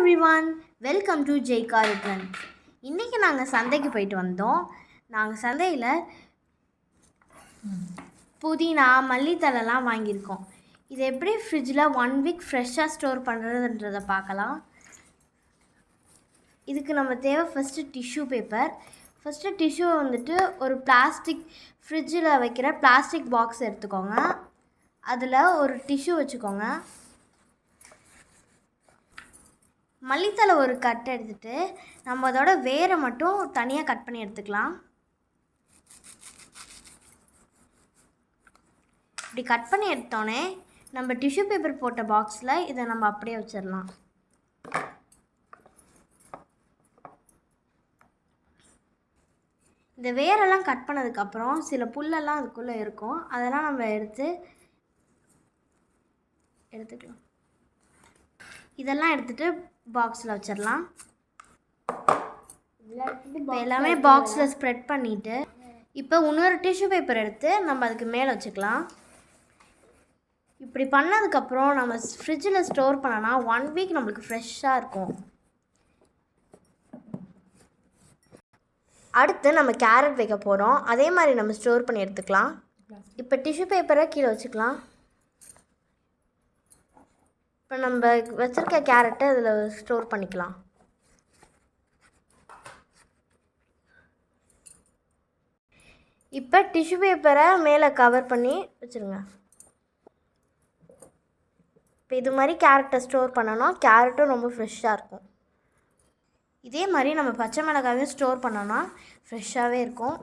Everyone, welcome to ஜெய்கா ரிட்டன். இன்றைக்கி நாங்கள் சந்தைக்கு போயிட்டு வந்தோம். நாங்கள் சந்தையில் புதினா மல்லித்தலைலாம் வாங்கியிருக்கோம். இதை எப்படி ஃப்ரிட்ஜில் 1 வீக் ஃப்ரெஷ்ஷாக ஸ்டோர் பண்ணுறதுன்றதை பார்க்கலாம். இதுக்கு நம்ம தேவை ஃபஸ்ட்டு டிஷ்யூ பேப்பர். ஃபஸ்ட்டு டிஷ்யூவை வந்துட்டு ஒரு ஃப்ரிட்ஜில் வைக்கிற பிளாஸ்டிக் பாக்ஸ் எடுத்துக்கோங்க. அதில் ஒரு டிஷ்யூ வச்சுக்கோங்க. மல்லித்தலை ஒரு கட் எடுத்துகிட்டு நம்ம அதோட வேரை மட்டும் தனியாக கட் பண்ணி எடுத்துக்கலாம். இப்படி கட் பண்ணி எடுத்தோடனே நம்ம டிஷ்யூ பேப்பர் போட்ட பாக்ஸில் இதை நம்ம அப்படியே வச்சிடலாம். இந்த வேரெல்லாம் கட் பண்ணதுக்கப்புறம் சில புல்லெல்லாம் அதுக்குள்ளே இருக்கும். அதெல்லாம் நம்ம எடுத்துக்கலாம். இதெல்லாம் எடுத்துகிட்டு பாக்ஸில் வச்சிடலாம். இப்போ எல்லாமே பாக்ஸில் ஸ்ப்ரெட் பண்ணிவிட்டு இப்போ இன்னொரு டிஷ்யூ பேப்பர் எடுத்து நம்ம அதுக்கு மேலே வச்சுக்கலாம். இப்படி பண்ணதுக்கப்புறம் நம்ம ஃப்ரிட்ஜில் ஸ்டோர் பண்ணோன்னா 1 வீக் நம்மளுக்கு ஃப்ரெஷ்ஷாக இருக்கும். அடுத்து நம்ம கேரட் வைக்க போகிறோம். அதே மாதிரி நம்ம ஸ்டோர் பண்ணி எடுத்துக்கலாம். இப்போ டிஷ்யூ பேப்பரை கீழே வச்சுக்கலாம். இப்போ நம்ம வச்சுருக்க கேரட்டை இதில் ஸ்டோர் பண்ணிக்கலாம். இப்போ டிஷ்யூ பேப்பரை மேலே கவர் பண்ணி வச்சுருங்க. இப்போ இது மாதிரி கேரட்டை ஸ்டோர் பண்ணோன்னா கேரட்டும் ரொம்ப ஃப்ரெஷ்ஷாக இருக்கும். இதே மாதிரி நம்ம பச்சை மிளகாயும் ஸ்டோர் பண்ணோன்னா ஃப்ரெஷ்ஷாகவே இருக்கும்.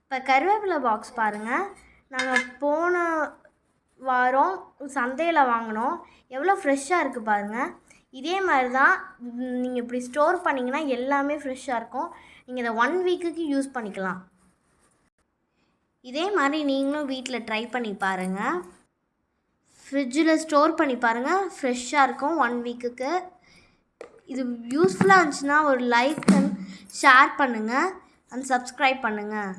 இப்போ கருவேப்பிலை பாக்ஸ் பாருங்கள். நாங்கள் போன வாரம் சந்தையில் வாங்கினோம். எவ்வளோ ஃப்ரெஷ்ஷாக இருக்குது பாருங்கள். இதே மாதிரி தான் நீங்கள் இப்படி ஸ்டோர் பண்ணிங்கன்னா எல்லாமே ஃப்ரெஷ்ஷாக இருக்கும். நீங்கள் இதை 1 வீக்குக்கு யூஸ் பண்ணிக்கலாம். இதே மாதிரி நீங்களும் வீட்டில் ட்ரை பண்ணி பாருங்கள். ஃப்ரிட்ஜில் ஸ்டோர் பண்ணி பாருங்கள், ஃப்ரெஷ்ஷாக இருக்கும் 1 வீக்குக்கு. இது யூஸ்ஃபுல்லாக இருந்துச்சுன்னா ஒரு லைக் அண்ட் ஷேர் பண்ணுங்கள் அண்ட் சப்ஸ்கிரைப் பண்ணுங்கள்.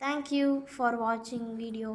தேங்க்யூ ஃபார் வாட்சிங் வீடியோ.